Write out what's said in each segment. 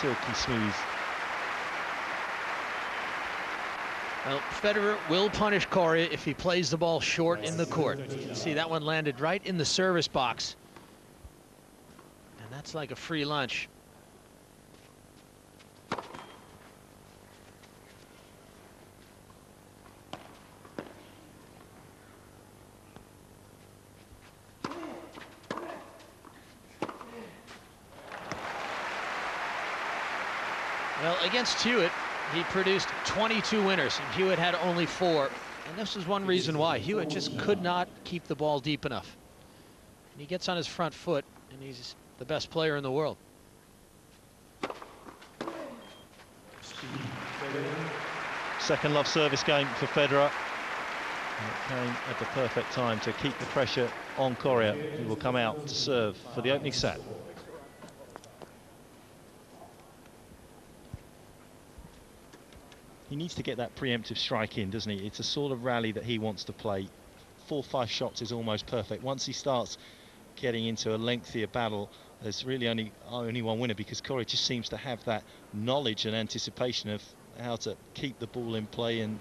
silky smooth. Well, Federer will punish Coria if he plays the ball short in the court. You can see that one landed right in the service box. And that's like a free lunch. Well, against Hewitt, he produced 22 winners, and Hewitt had only 4. And this is one reason why. Hewitt just could not keep the ball deep enough. And he gets on his front foot, and he's the best player in the world. Second love service game for Federer. And it came at the perfect time to keep the pressure on Coria, who will come out to serve for the opening set. He needs to get that preemptive strike in, doesn't he? It's a sort of rally that he wants to play. 4-5 shots is almost perfect. Once he starts getting into a lengthier battle, there's really only one winner, because Coria just seems to have that knowledge and anticipation of how to keep the ball in play and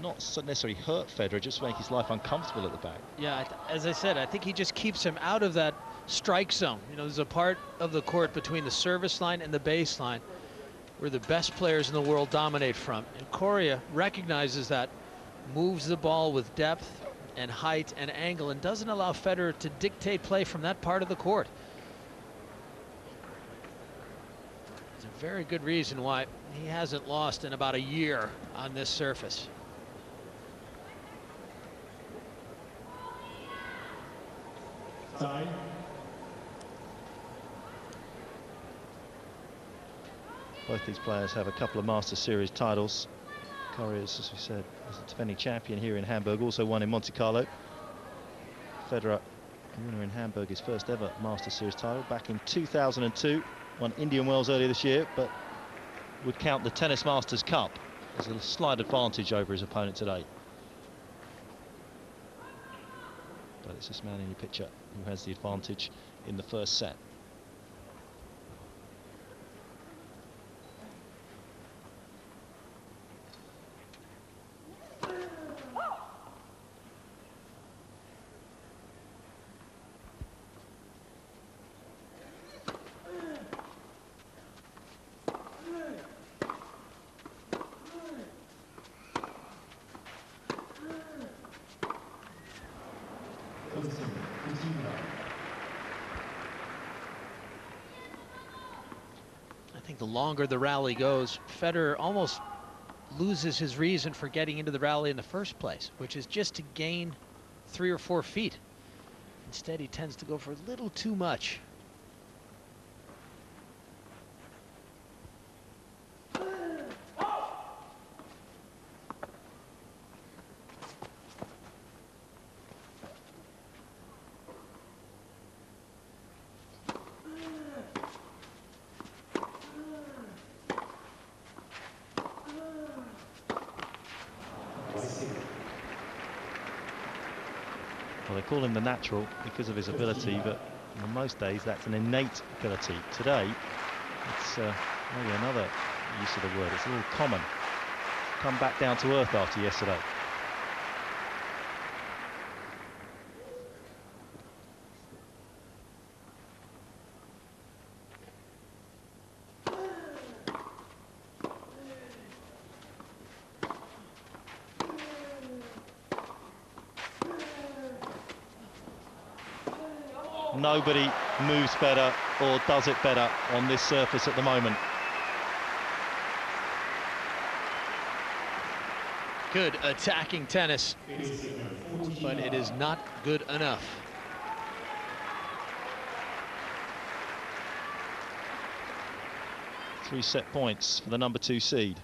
not necessarily hurt Federer, just make his life uncomfortable at the back. Yeah, as I said, I think he just keeps him out of that strike zone. You know, there's a part of the court between the service line and the baseline where the best players in the world dominate from. And Coria recognizes that, moves the ball with depth and height and angle, and doesn't allow Federer to dictate play from that part of the court. It's a very good reason why he hasn't lost in about a year on this surface. Time. Both these players have a couple of Masters Series titles. Coria, as we said, is a defending champion here in Hamburg, also won in Monte Carlo. Federer, a winner in Hamburg, his first ever Masters Series title back in 2002. Won Indian Wells earlier this year, but would count the Tennis Masters Cup as a slight advantage over his opponent today. But it's this man in your picture who has the advantage in the first set. I think the longer the rally goes, Federer almost loses his reason for getting into the rally in the first place, which is just to gain 3 or 4 feet. Instead, he tends to go for a little too much. Well, they call him the natural because of his ability, but on most days that's an innate ability. Today, it's maybe another use of the word. It's a little common. Come back down to earth after yesterday. Nobody moves better or does it better on this surface at the moment. Good attacking tennis, but it is not good enough. Three set points for the number 2 seed.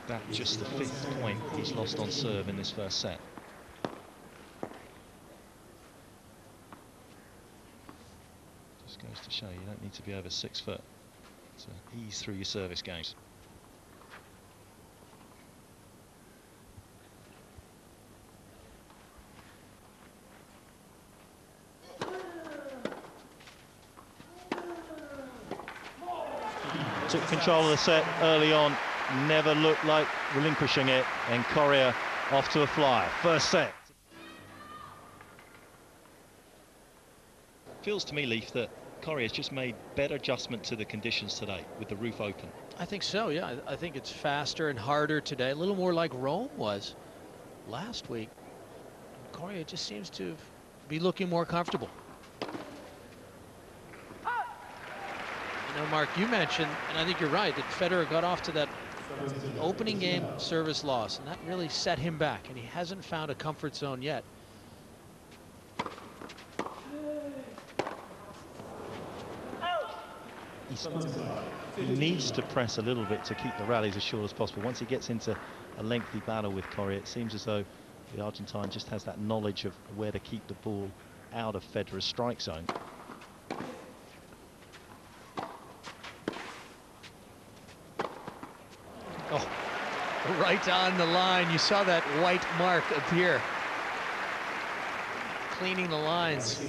That's just the 5th point he's lost on serve in this first set. Just goes to show you don't need to be over 6 foot to ease through your service games. Took control of the set early on, never looked like relinquishing it, and Correa off to a flyer. First set. Feels to me, Leif, that Correa's just made better adjustment to the conditions today with the roof open. I think so, yeah. I think it's faster and harder today, a little more like Rome was last week. Correa just seems to be looking more comfortable. You know, Mark, you mentioned, and I think you're right, that Federer got off to that opening game service loss, and that really set him back, and he hasn't found a comfort zone yet. He needs to press a little bit to keep the rallies as short as possible. Once he gets into a lengthy battle with Correa, it seems as though the Argentine just has that knowledge of where to keep the ball out of Federer's strike zone. Oh, right on the line. You saw that white mark appear. Cleaning the lines.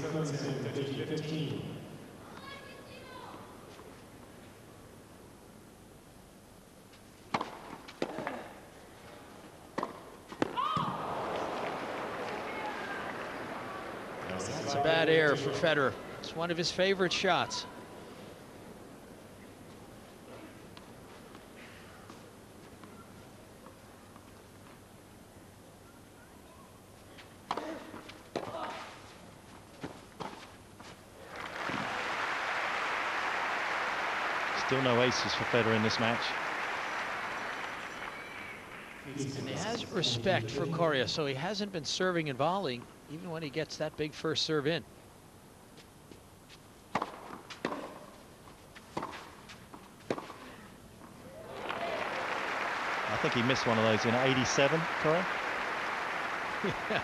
That's a bad error for Federer. It's one of his favorite shots. Still no aces for Federer in this match. And he has respect for Correa, so he hasn't been serving and volleying even when he gets that big first serve in. I think he missed one of those in '87, Correa. Yeah.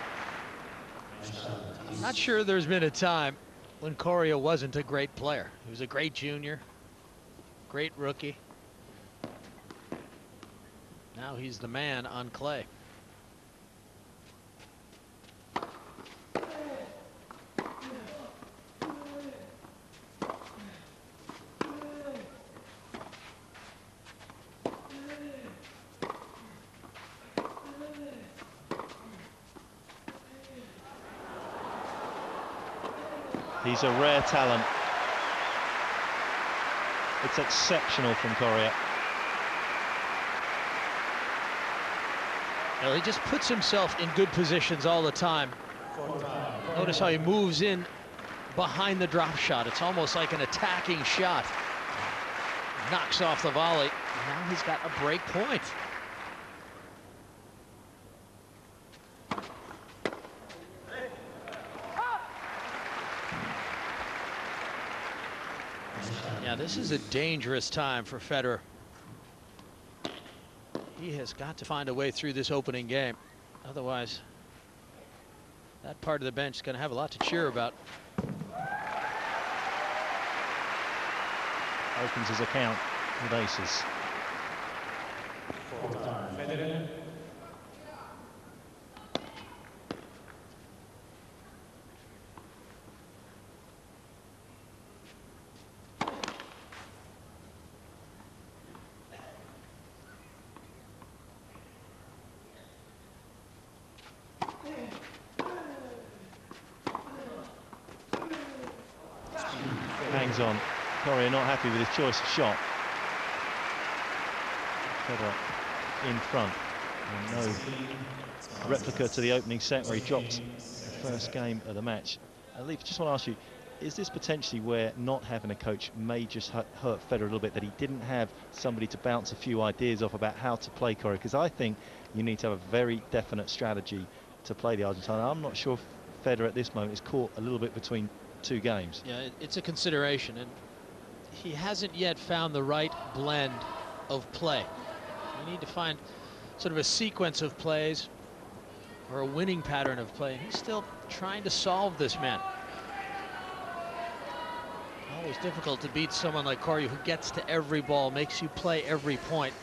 I'm not sure there's been a time when Correa wasn't a great player. He was a great junior, great rookie. Now he's the man on clay. He's a rare talent. It's exceptional from Correa. Well, he just puts himself in good positions all the time. Notice how he moves in behind the drop shot. It's almost like an attacking shot. Knocks off the volley. Now he's got a break point. Yeah, this is a dangerous time for Federer. He has got to find a way through this opening game. Otherwise, that part of the bench is going to have a lot to cheer about. Opens his account with aces. Hangs on. Correa not happy with his choice of shot. Federer in front. And no replica to the opening set where he dropped the first game of the match. Leif, just want to ask you, is this potentially where not having a coach may just hurt Federer a little bit, that he didn't have somebody to bounce a few ideas off about how to play Correa? Because I think you need to have a very definite strategy to play the Argentine. I'm not sure if Federer at this moment is caught a little bit between two games. Yeah, it's a consideration, and he hasn't yet found the right blend of play. You need to find sort of a sequence of plays or a winning pattern of play. He's still trying to solve this, man. Always difficult to beat someone like Coria who gets to every ball, makes you play every point,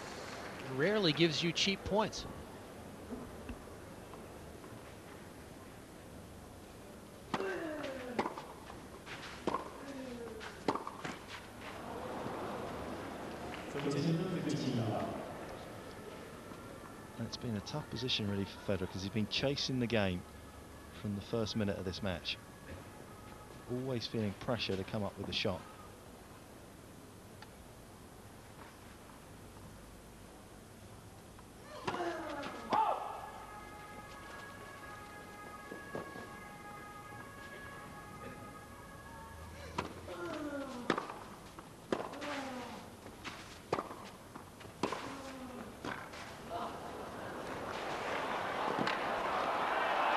and rarely gives you cheap points. And it's been a tough position really for Federer because he's been chasing the game from the first minute of this match. Always feeling pressure to come up with a shot.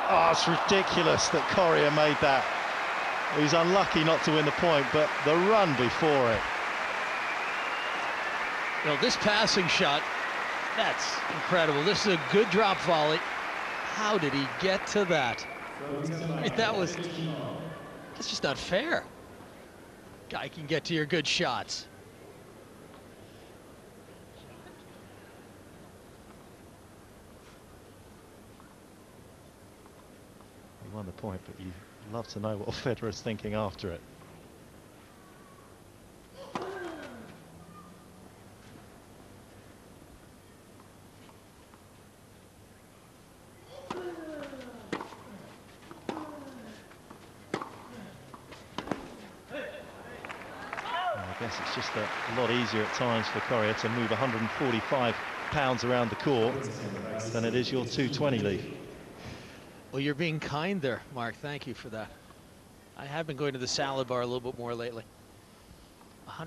Oh, it's ridiculous that Coria made that. He's unlucky not to win the point, but the run before it. Well, this passing shot, that's incredible. This is a good drop volley. How did he get to that? I mean, that's just not fair. Guy can get to your good shots. He won the point, but you'd love to know what Federer's thinking after it. I guess it's just a lot easier at times for Coria to move 145 pounds around the court than it is your 220 lead. Well, you're being kind there, Mark. Thank you for that. I have been going to the salad bar a little bit more lately.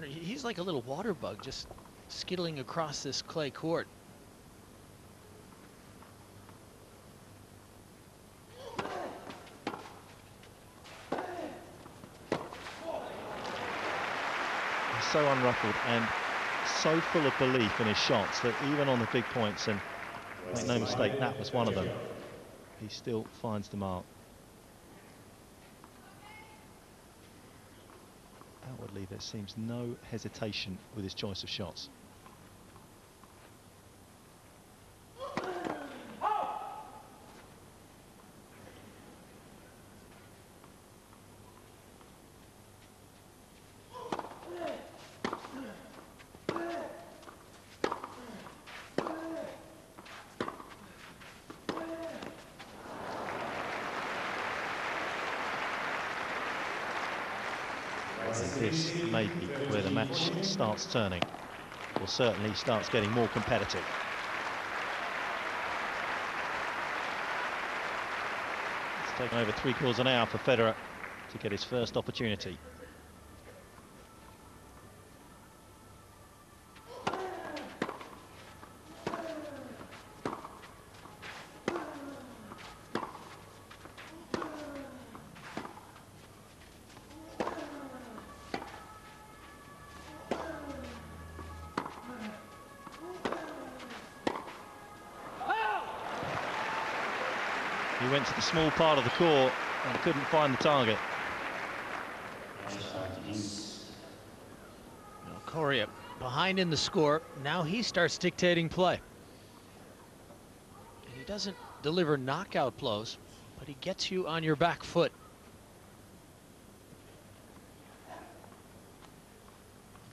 He's like a little water bug, just skittling across this clay court. He's so unruffled and so full of belief in his shots that even on the big points, and make no mistake, that was one of them, he still finds the mark. Outwardly, there seems no hesitation with his choice of shots. This may be where the match starts turning, or certainly starts getting more competitive. It's taken over 3/4 an hour for Federer to get his first opportunity. He went to the small part of the court and couldn't find the target. Well, Coria behind in the score. Now he starts dictating play. And he doesn't deliver knockout blows, but he gets you on your back foot.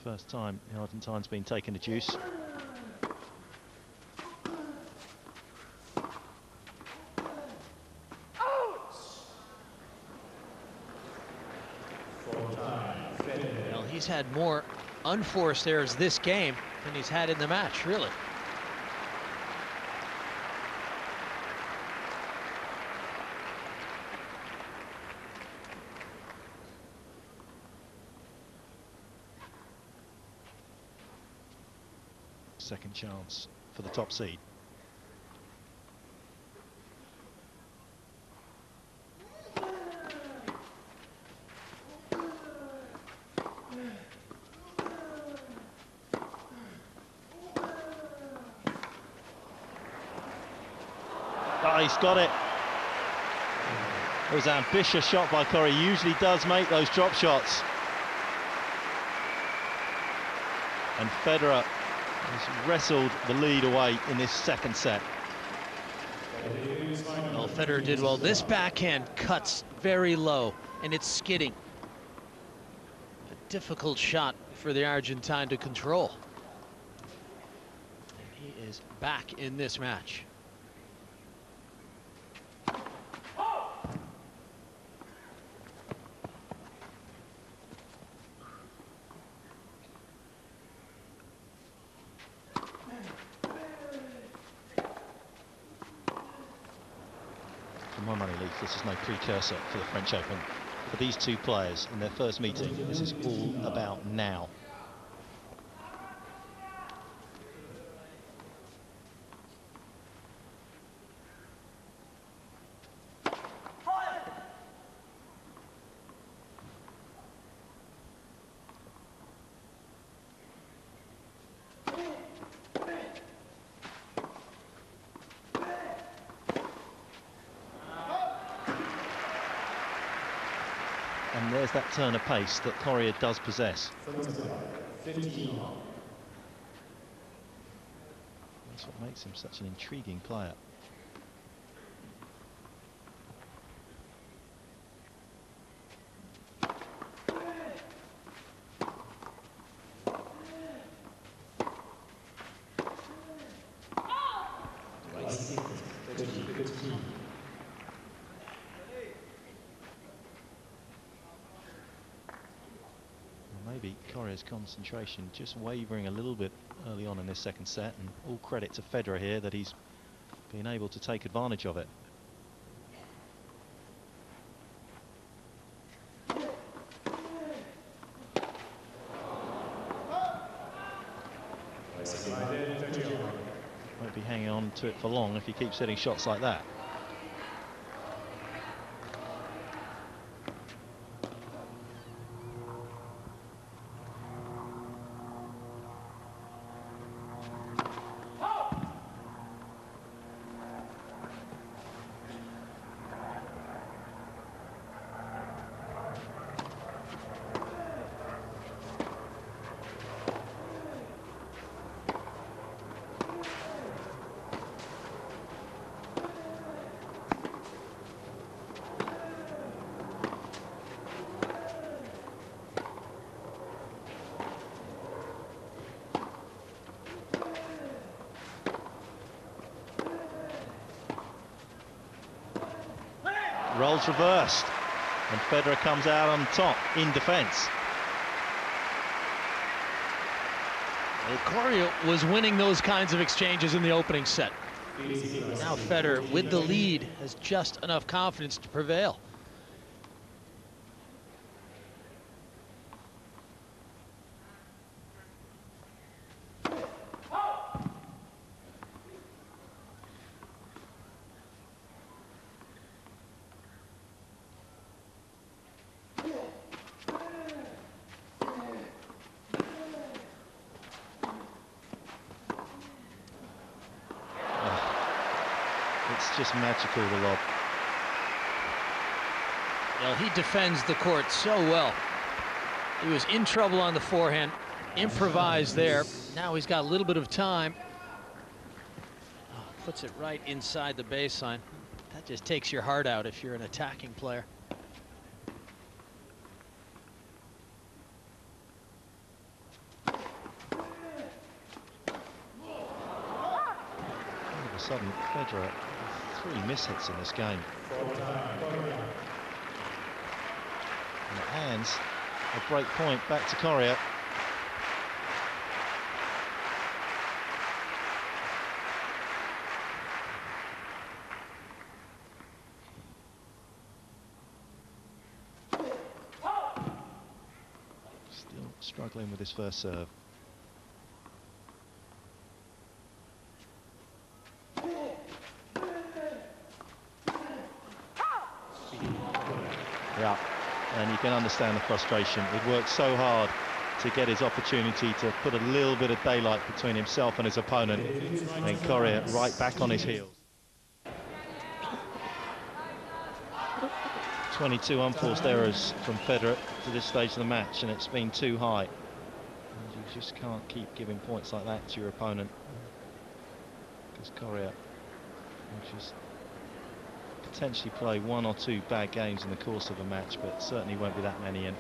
First time the Argentine's been taken to juice. Well, he's had more unforced errors this game than he's had in the match, really. Second chance for the top seed. Oh, he's got it. It was an ambitious shot by Coria. He usually does make those drop shots. And Federer has wrestled the lead away in this second set. Well, Federer did well. This backhand cuts very low, and it's skidding. A difficult shot for the Argentine to control. And he is back in this match. For my money, Leaf, this is no precursor for the French Open. For these two players in their first meeting, this is all about now. And there's that turn of pace that Coria does possess. That's what makes him such an intriguing player. Maybe Coria's concentration just wavering a little bit early on in this second set, and all credit to Federer here that he's been able to take advantage of it. Won't be hanging on to it for long if he keeps hitting shots like that. Roles reversed, and Federer comes out on top in defence. Well, Coria was winning those kinds of exchanges in the opening set. Now Federer, with the lead, has just enough confidence to prevail. It's just magical, the lob. Well, he defends the court so well. He was in trouble on the forehand, improvised there. Now he's got a little bit of time. Oh, puts it right inside the baseline. That just takes your heart out if you're an attacking player. All of a sudden, Federer with 3 mishits in this game. And it hands a break point back to Coria. Still struggling with his first serve. Yeah, and you can understand the frustration. It worked so hard to get his opportunity to put a little bit of daylight between himself and his opponent, and Coria right back on his heels. 22 unforced errors from Federer to this stage of the match, and it's been too high. And you just can't keep giving points like that to your opponent, because Coria will just potentially play 1 or 2 bad games in the course of a match, but certainly won't be that many. And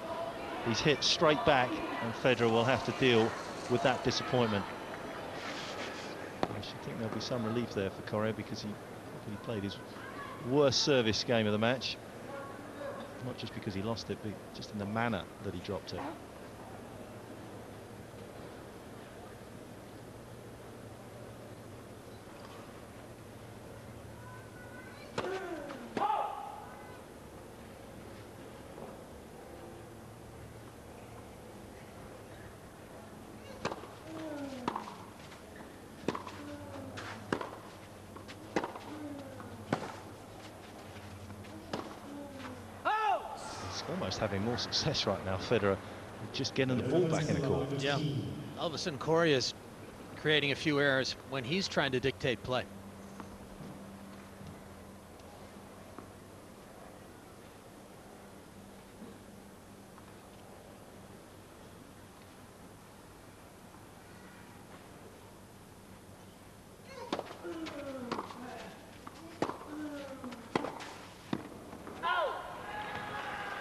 he's hit straight back, and Federer will have to deal with that disappointment. I should think there'll be some relief there for Coria, because he played his worst service game of the match. Not just because he lost it, but just in the manner that he dropped it. Almost having more success right now, Federer, just getting the ball back in the court. Yeah, all of a sudden Coria's creating a few errors when he's trying to dictate play.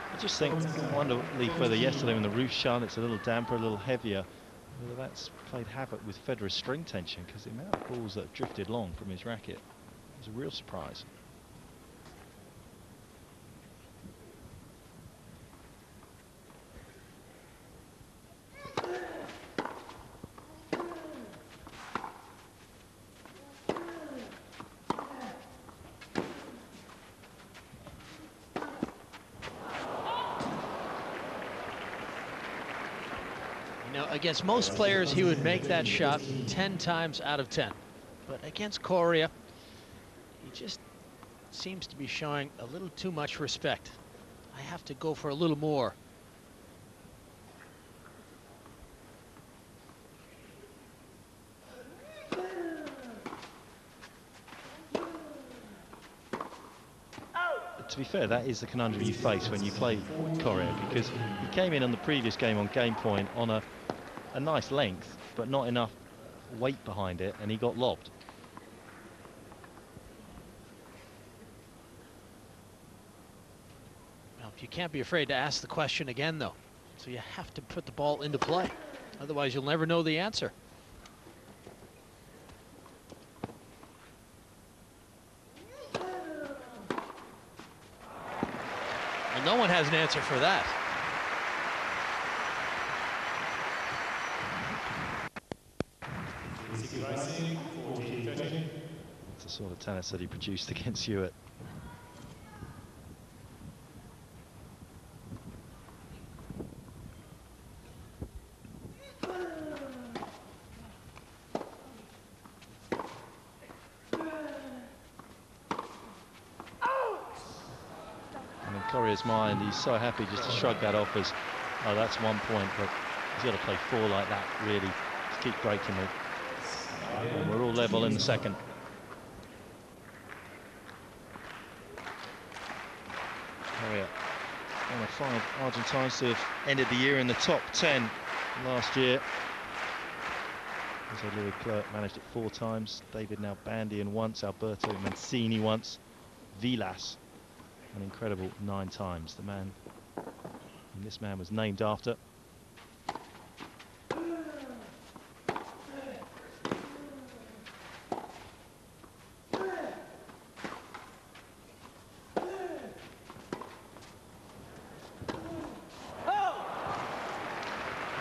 I just think, wonder whether yesterday when the roof shone, it's a little damper, a little heavier, whether that's played havoc with Federer's string tension, because the amount of balls that have drifted long from his racket is a real surprise. Against most players, he would make that shot 10 times out of 10. But against Coria, he just seems to be showing a little too much respect. I have to go for a little more. To be fair, that is the conundrum you face when you play Coria, because he came in on the previous game on game point on a nice length, but not enough weight behind it, and he got lobbed. Well, you can't be afraid to ask the question again, though. So you have to put the ball into play. Otherwise, you'll never know the answer. And no one has an answer for that. It's the sort of tennis that he produced against Hewitt. And in Coria's mind, he's so happy just to shrug that off as, oh, that's 1 point, but he's got to play 4 like that, really, to keep breaking it. And we're all level in the second. Coria, one of 5 Argentines to have ended the year in the top 10 last year. Jose Louis Clerc managed it 4 times, David Nalbandian once, Alberto Mancini once, Vilas an incredible 9 times. The man, and this man was named after.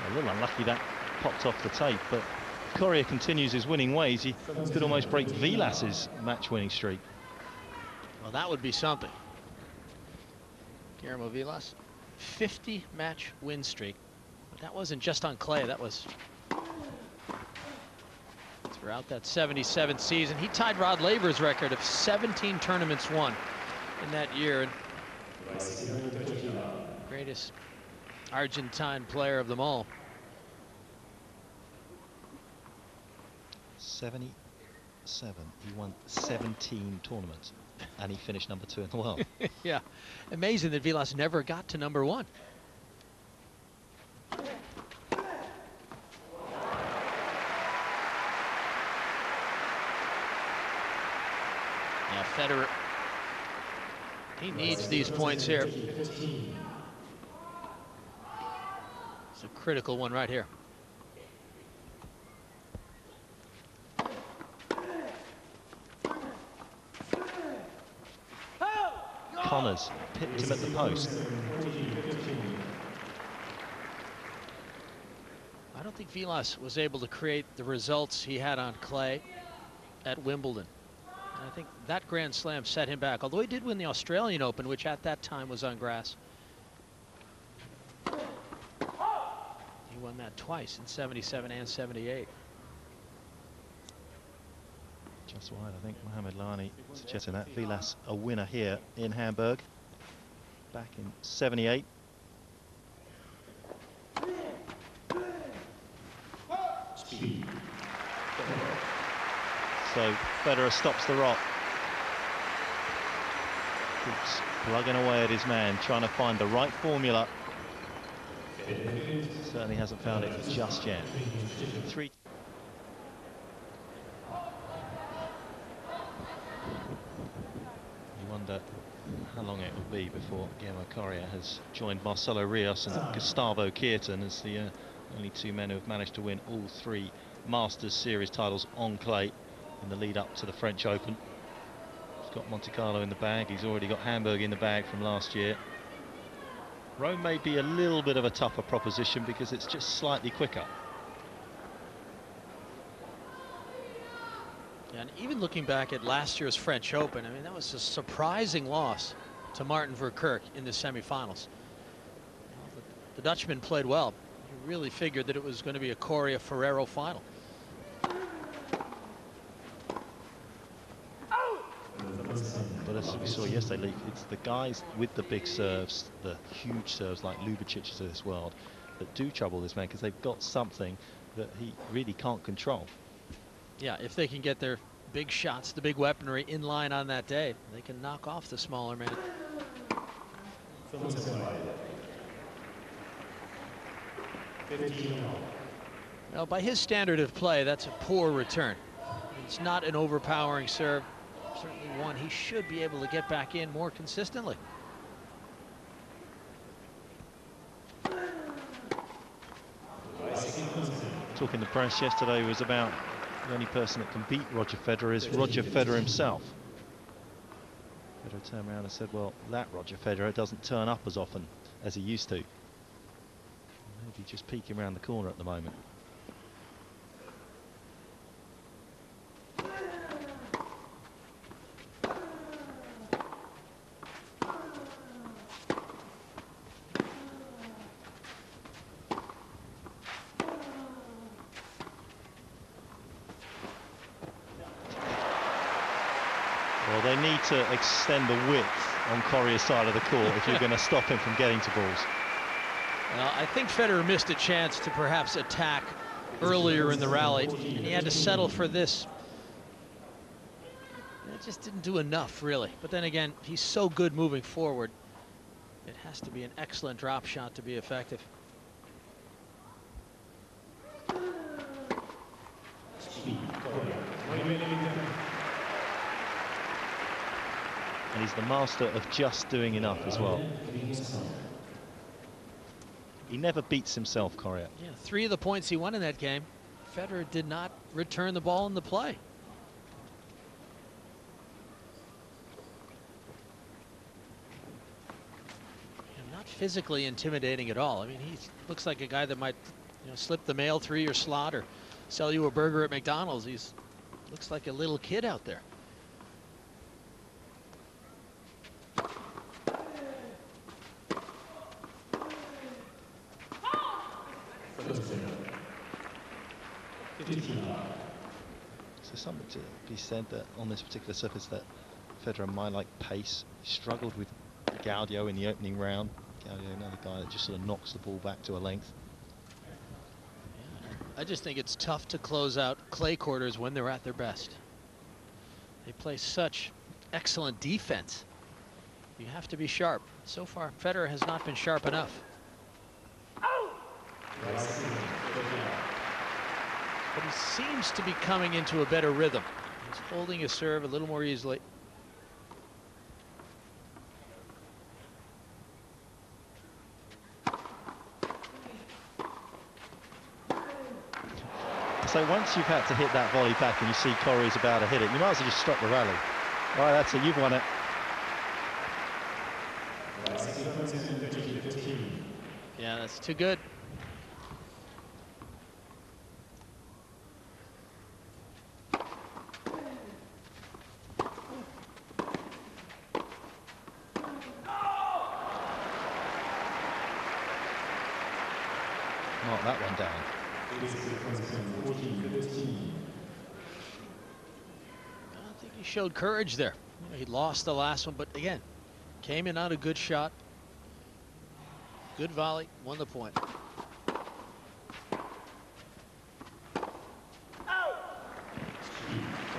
A little unlucky that popped off the tape, but Coria continues his winning ways. He could almost break Vilas's match-winning streak. Well, that would be something. Guillermo Vilas, 50 match win streak. But that wasn't just on clay, that was throughout that 77 season. He tied Rod Laver's record of 17 tournaments won in that year. And greatest Argentine player of them all. 77. He won 17 tournaments, and he finished number 2 in the world. Yeah, amazing that Vilas never got to number 1. Federer, he needs these points here. It's a critical one right here. Connors pipped him at the post. I don't think Vilas was able to create the results he had on clay at Wimbledon. And I think that Grand Slam set him back, although he did win the Australian Open, which at that time was on grass. He won that twice in 77 and 78. Just wide, I think. Mohamed Lani suggesting that. Vilas a winner here in Hamburg back in 78. Speed. So Federer stops the rock. Keeps plugging away at his man, trying to find the right formula. Certainly hasn't found it just yet. Three. You wonder how long it will be before Guillermo Coria has joined Marcelo Rios and Gustavo Kuerten as the only two men who have managed to win all three Masters Series titles on clay in the lead up to the French Open. He's got Monte Carlo in the bag. He's already got Hamburg in the bag from last year. Rome may be a little bit of a tougher proposition because it's just slightly quicker. And even looking back at last year's French Open, I mean, that was a surprising loss to Martin Verkerk in the semifinals. The Dutchman played well. You really figured that it was going to be a Coria-Ferrero final. But as we saw yesterday, Lee, it's the guys with the big serves, the huge serves like Ljubicic of this world, that do trouble this man because they've got something that he really can't control. Yeah, if they can get their big shots, the big weaponry in line on that day, they can knock off the smaller man. Well, by his standard of play, that's a poor return. It's not an overpowering serve. Certainly one he should be able to get back in more consistently. Talking to the press yesterday was about the only person that can beat Roger Federer is Roger Federer himself. Federer turned around and said, well, that Roger Federer doesn't turn up as often as he used to. Maybe just peeking around the corner at the moment. Well, they need to extend the width on Coria's side of the court if you're going to stop him from getting to balls. Well, I think Federer missed a chance to perhaps attack earlier in the rally, and he had to settle for this. It just didn't do enough, really. But then again, he's so good moving forward. It has to be an excellent drop shot to be effective. And he's the master of just doing enough as well. He never beats himself, Coria. Yeah, 3 of the points he won in that game, Federer did not return the ball in the play. And not physically intimidating at all. I mean, he looks like a guy that might, slip the mail through your slot or sell you a burger at McDonald's. He's looks like a little kid out there. So something to be said that on this particular surface that Federer might like pace. He struggled with Gaudio in the opening round. Gaudio, another guy that just sort of knocks the ball back to a length. I just think it's tough to close out clay quarters when they're at their best. They play such excellent defense. You have to be sharp. So far, Federer has not been sharp enough. But he seems to be coming into a better rhythm. He's holding his serve a little more easily. So once you've had to hit that volley back and you see Corey's about to hit it, you might as well just stop the rally. All right, that's it, you've won it. Yeah, that's too good. Mark that one down. I think he showed courage there. You know, he lost the last one, but again, came in on a good shot. Good volley, won the point.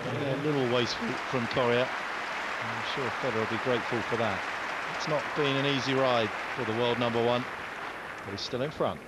Yeah, a little wasteful from Correa. I'm sure Federer will be grateful for that. It's not been an easy ride for the world number one, but he's still in front.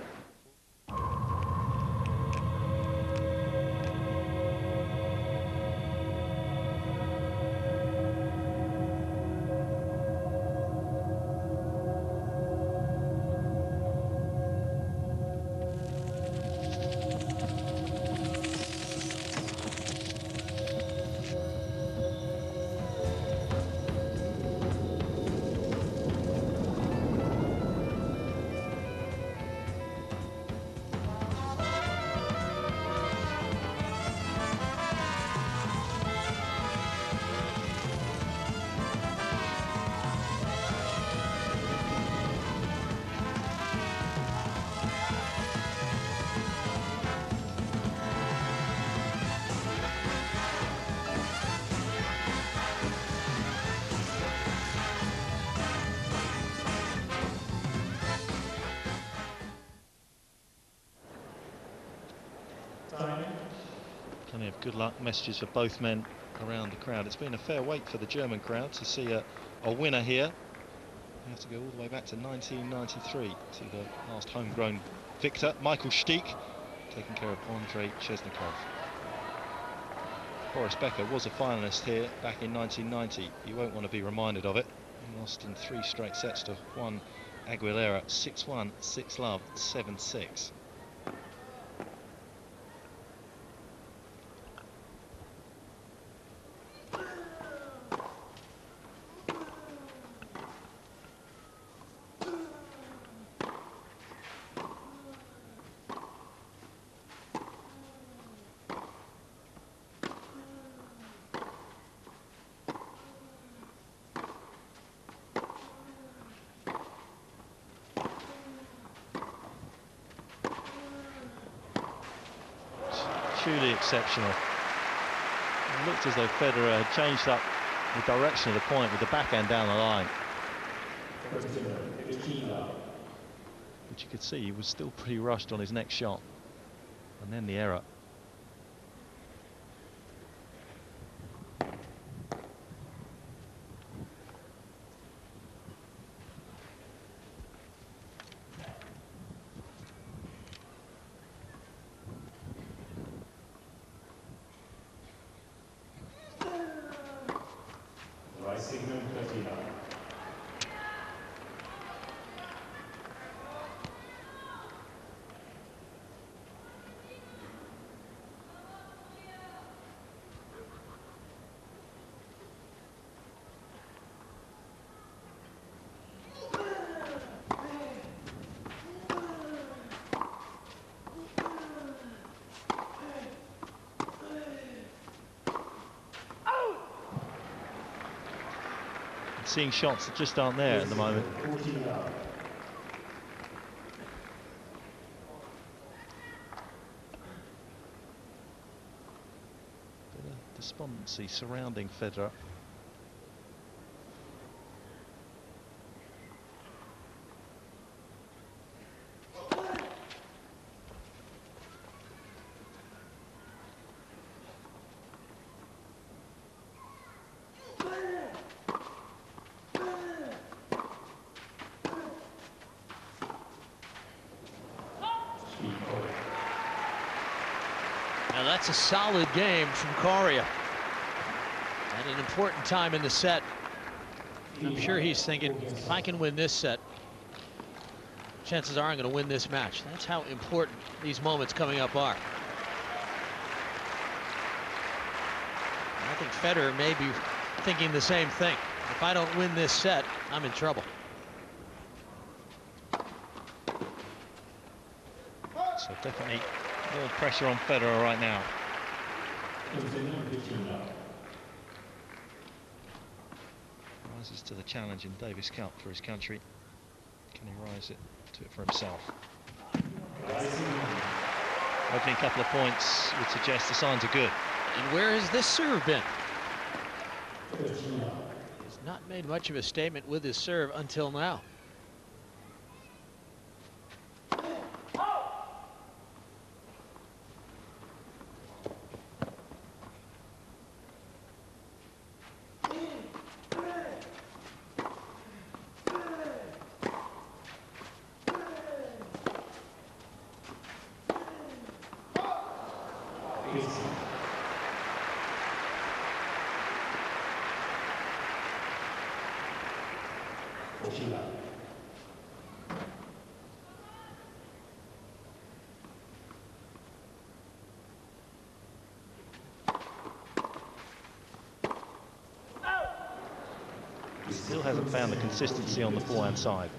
Plenty of good luck messages for both men around the crowd. It's been a fair wait for the German crowd to see a winner here. You have to go all the way back to 1993 to the last homegrown victor, Michael Stich, taking care of Andrei Chesnikov. Boris Becker was a finalist here back in 1990. You won't want to be reminded of it. He lost in 3 straight sets to Juan Aguilera, 6-1, 6-love, 7-6. Truly exceptional. It looked as though Federer had changed up the direction of the point with the backhand down the line. But you could see he was still pretty rushed on his next shot. And then the error. Seeing shots that just aren't there at the moment. Bit of despondency surrounding Federer. Now that's a solid game from Correa. At an important time in the set. I'm sure he's thinking, if I can win this set, chances are I'm going to win this match. That's how important these moments coming up are. I think Federer may be thinking the same thing. If I don't win this set, I'm in trouble. So definitely more pressure on Federer right now. Rises to the challenge in Davis Cup for his country. Can he rise to it for himself? Opening couple of points would suggest the signs are good. And where has this serve been? He's not made much of a statement with his serve until now. Still hasn't found the consistency on the forehand side.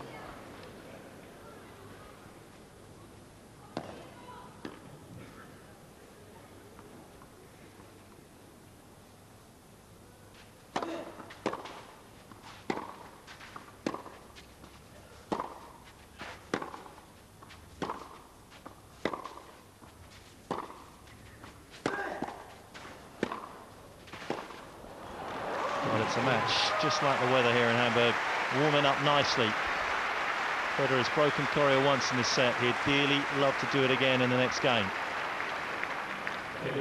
Well, it's a match just like the weather here in Hamburg, warming up nicely. Federer has broken Coria once in this set. He'd dearly love to do it again in the next game.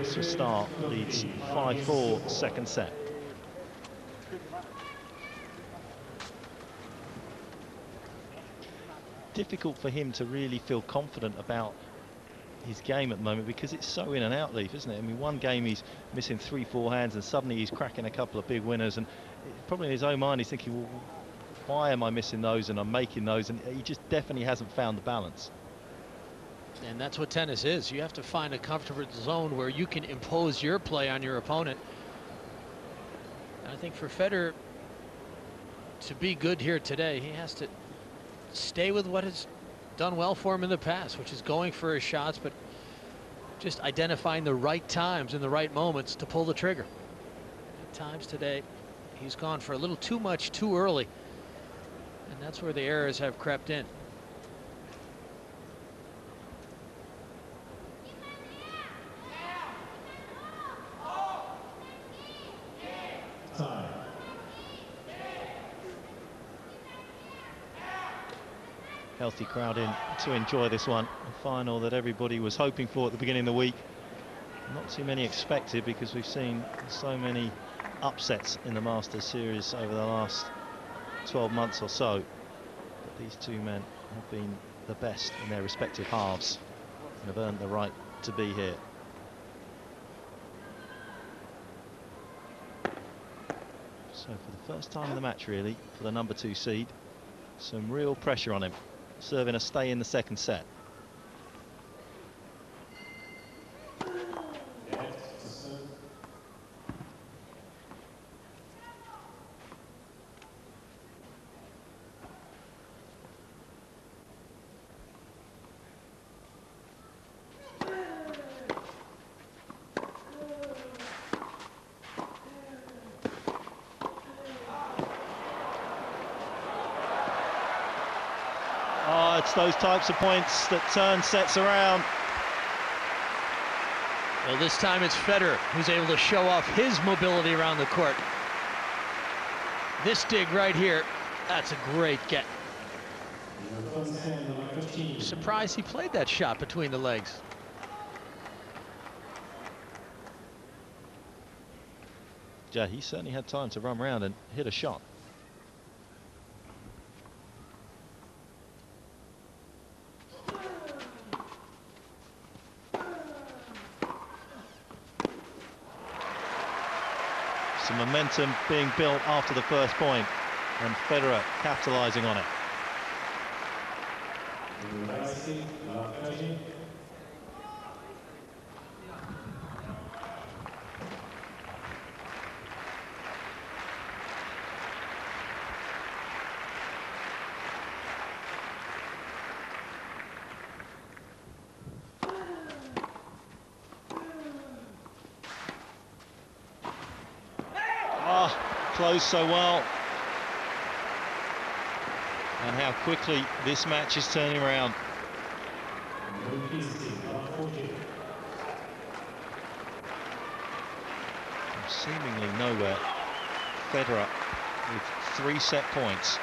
So start leads 5-4 second set. Difficult for him to really feel confident about his game at the moment because it's so in and out, Leaf, isn't it? I mean, one game he's missing 3-4 hands and suddenly he's cracking a couple of big winners, and probably in his own mind he's thinking, well, why am I missing those and I'm making those? And he just definitely hasn't found the balance. And that's what tennis is. You have to find a comfortable zone where you can impose your play on your opponent. And I think for Federer to be good here today, he has to stay with what has done well for him in the past, which is going for his shots, but just identifying the right times and the right moments to pull the trigger. At times today, he's gone for a little too much too early, and that's where the errors have crept in. Healthy crowd in to enjoy this one. A final that everybody was hoping for at the beginning of the week. Not too many expected because we've seen so many upsets in the Masters series over the last 12 months or so. But these two men have been the best in their respective halves and have earned the right to be here. So for the first time in the match, really, for the number 2 seed, some real pressure on him. Serving a stay in the second set. Oh, it's those types of points that turn sets around. Well, this time it's Federer who's able to show off his mobility around the court. This dig right here, that's a great get. Surprised he played that shot between the legs. Yeah, he certainly had time to run around and hit a shot. Some momentum being built after the first point, and Federer capitalizing on it. closed so well. And how quickly this match is turning around. From seemingly nowhere, Federer with 3 set points.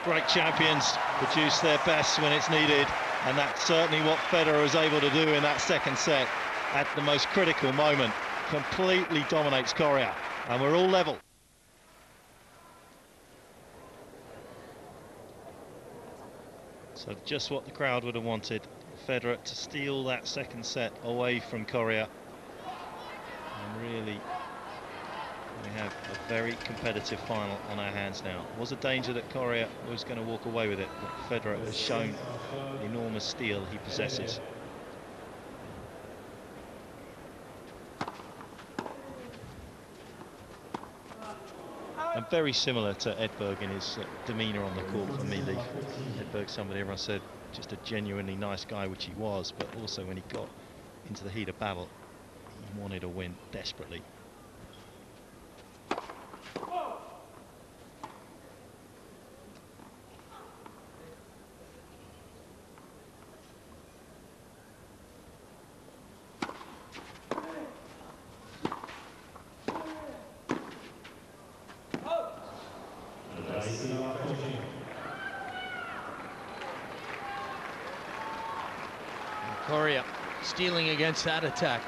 Great champions produce their best when it's needed, and that's certainly what Federer was able to do in that second set at the most critical moment. Completely dominates Coria, and we're all level. So just what the crowd would have wanted, Federer to steal that second set away from Coria. And really, we have a very competitive final on our hands now. It was a danger that Coria was going to walk away with it, but Federer has shown the enormous steel he possesses. And very similar to Edberg in his demeanour on the court for me, Lee. Edberg, somebody everyone said, just a genuinely nice guy, which he was, but also when he got into the heat of battle, he wanted a win desperately. Coria stealing against that attack.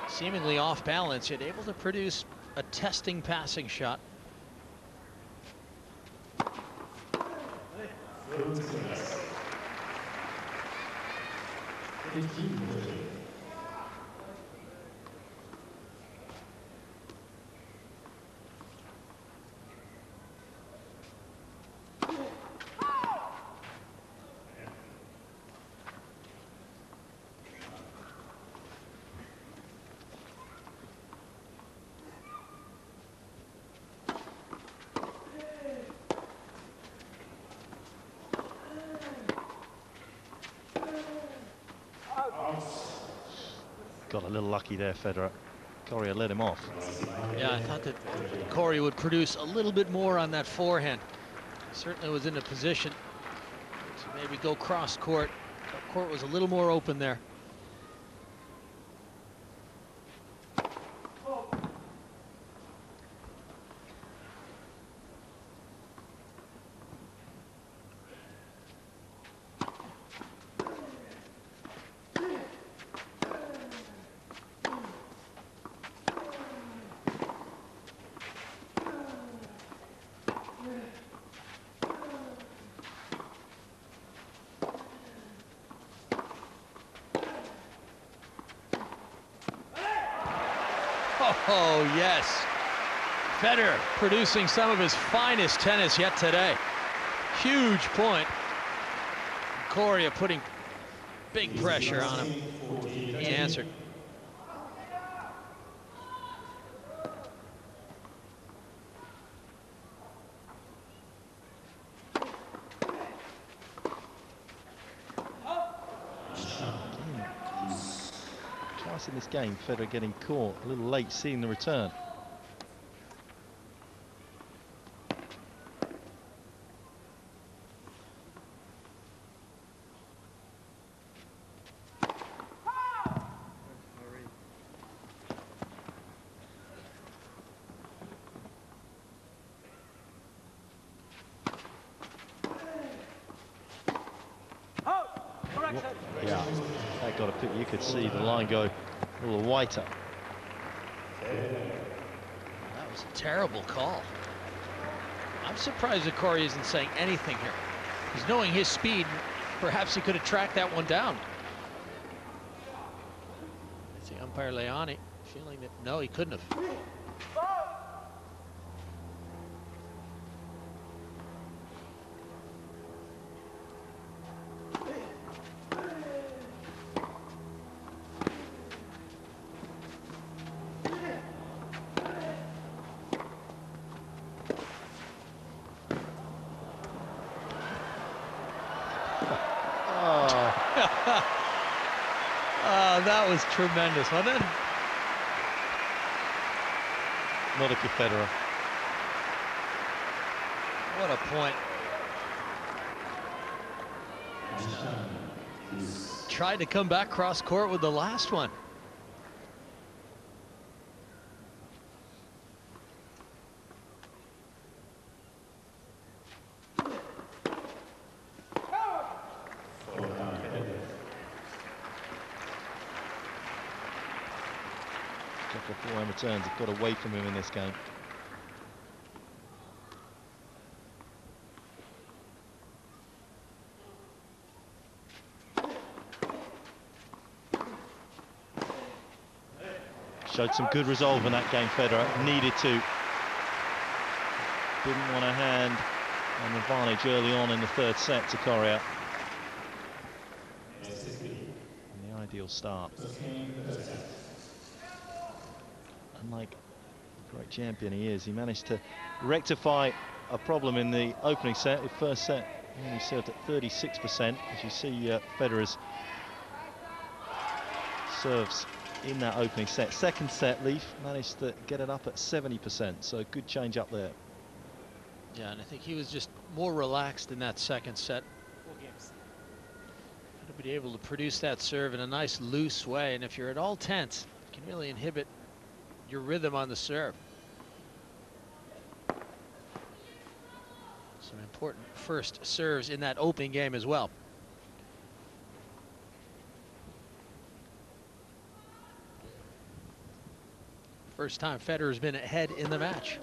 Seemingly off balance, yet able to produce a testing passing shot. Got a little lucky there, Federer. Coria let him off. Yeah, I thought that Coria would produce a little bit more on that forehand. Certainly was in a position to maybe go cross court. The court was a little more open there. Oh, yes. Federer producing some of his finest tennis yet today. Huge point. Coria putting big pressure on him. He answered. Twice in this game, Federer getting caught a little late, seeing the return. Yeah, that got a pick. You could see the line go a little whiter. That was a terrible call. I'm surprised that Coria isn't saying anything here. He's knowing his speed. Perhaps he could have tracked that one down. I see umpire Leone feeling that no, he couldn't have. Oh. Oh, that was tremendous, wasn't it? Not a Federer. What a point. Tried to come back cross court with the last one. Couple of forehand returns have got away from him in this game. Showed some good resolve in that game, Federer. Needed to. Didn't want a hand on the advantage early on in the third set to Correa. And the ideal start. Unlike the great champion he is, he managed to rectify a problem in the opening set. The first set, he only served at 36%. As you see, Federer's serves in that opening set. Second set, Leaf managed to get it up at 70%, so good change up there. Yeah, and I think he was just more relaxed in that second set. To be able to produce that serve in a nice loose way, and if you're at all tense, it can really inhibit your rhythm on the serve. Some important first serves in that opening game as well. First time Federer's been ahead in the match.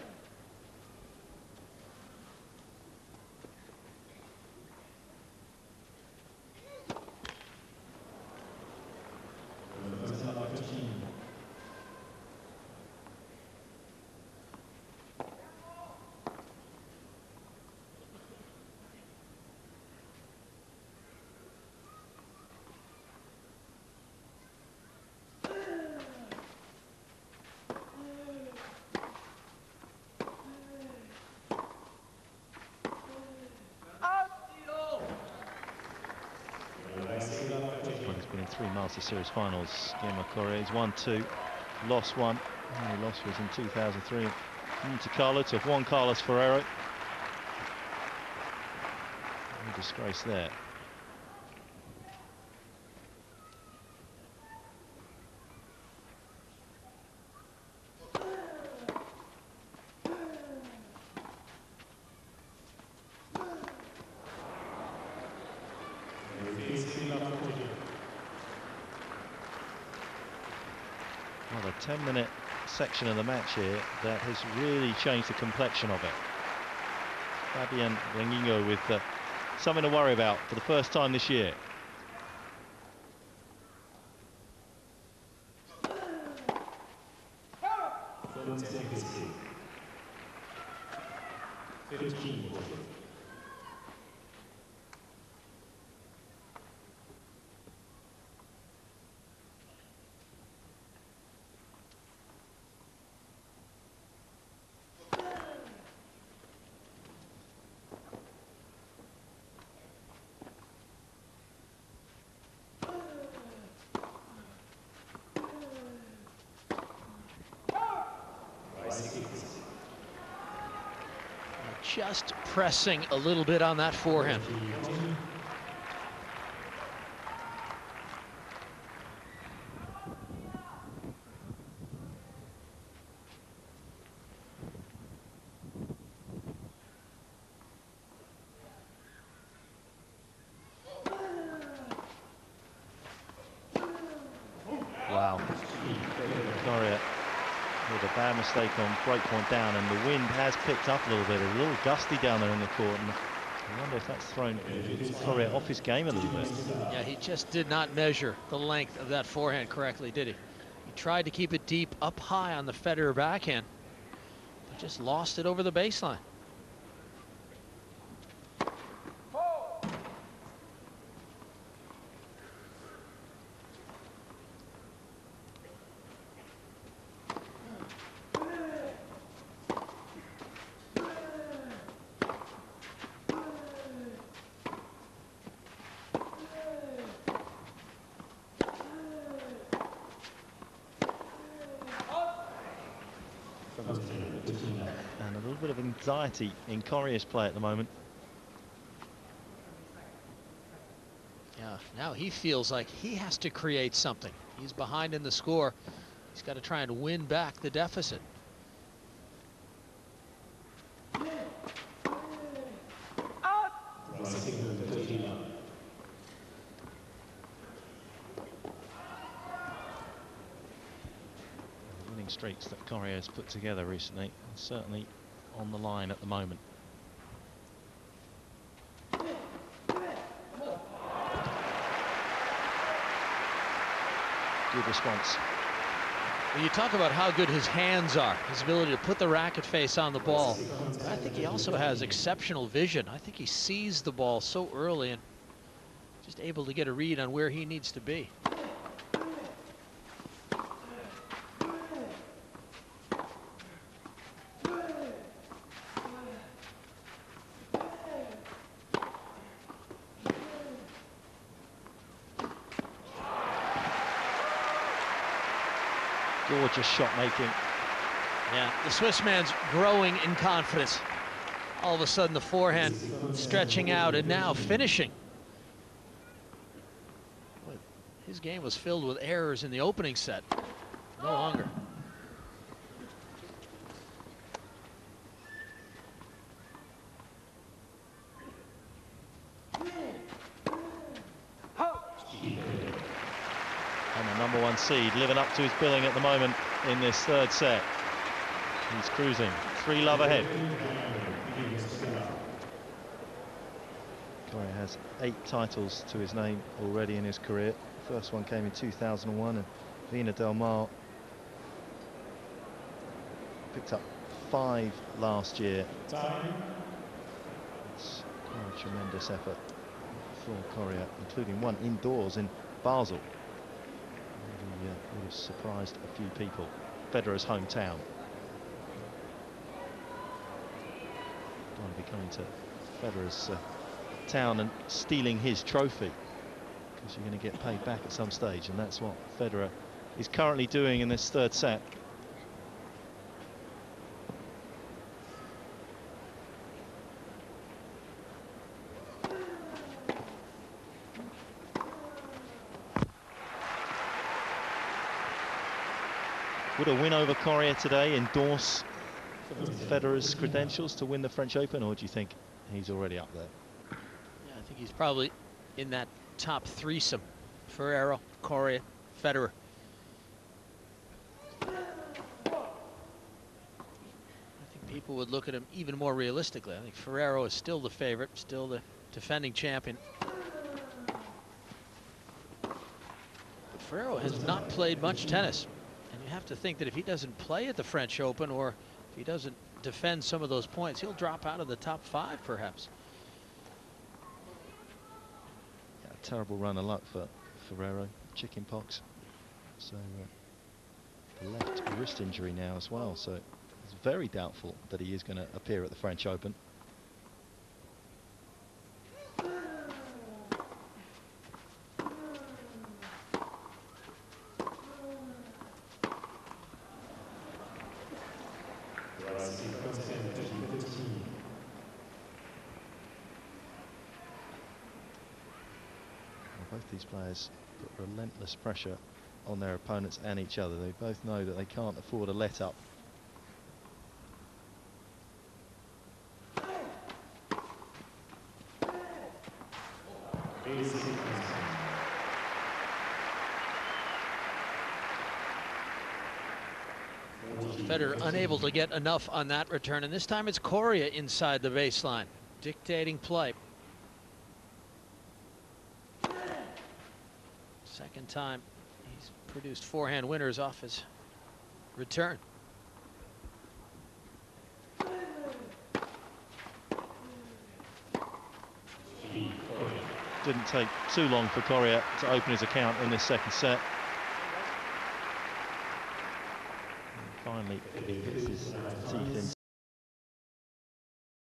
Three Master Series finals. Game of Correa, he's won 2, lost 1. Only loss was in 2003 in Monte Carlo to Juan Carlos Ferrero. No disgrace there. Well, a 10-minute section of the match here that has really changed the complexion of it. Fabian Lengingo with something to worry about for the first time this year. Just pressing a little bit on that forehand. Wow. Correa with a bad mistake on breakpoint down, and the wind has picked up a little bit. A little gusty down there in the court, and I wonder if that's thrown Correa off his game a little bit. Yeah, he just did not measure the length of that forehand correctly, did he? He tried to keep it deep up high on the Federer backhand, but just lost it over the baseline. little bit of anxiety in Correa's play at the moment. Yeah, now he feels like he has to create something. He's behind in the score. He's got to try and win back the deficit. Winning streaks that Correa has put together recently are certainly on the line at the moment. Good response. Well, you talk about how good his hands are, his ability to put the racket face on the ball. But I think he also has exceptional vision. I think he sees the ball so early and just able to get a read on where he needs to be. Gorgeous shot making. Yeah, the Swiss man's growing in confidence. All of a sudden the forehand stretching out and now finishing. His game was filled with errors in the opening set. No longer. And the #1 seed living up to his billing at the moment in this third set. He's cruising 3-love ahead. Correa has 8 titles to his name already in his career. The first one came in 2001, and Vina Del Mar picked up 5 last year. It's quite a tremendous effort for Correa, including one indoors in Basel. Really, would have surprised a few people. Federer's hometown. Don't want to be coming to Federer's town and stealing his trophy, because you're going to get paid back at some stage, and that's what Federer is currently doing in this third set. Would a win over Correa today endorse Federer's credentials to win the French Open, or do you think he's already up there? Yeah, I think he's probably in that top threesome. Ferrero, Correa, Federer. I think people would look at him even more realistically. I think Ferrero is still the favorite, still the defending champion. But Ferrero has not played much tennis. And you have to think that if he doesn't play at the French Open, or if he doesn't defend some of those points, he'll drop out of the top 5 perhaps. Yeah, terrible run of luck for Ferrero, chicken pox. So the left wrist injury now as well, so it's very doubtful that he is going to appear at the French Open. Both these players put relentless pressure on their opponents and each other. They both know that they can't afford a let-up. Federer unable to get enough on that return, and this time it's Correa inside the baseline, dictating play. Second time he's produced forehand winners off his return. Didn't take too long for Correa to open his account in this second set. And finally, he gets his teeth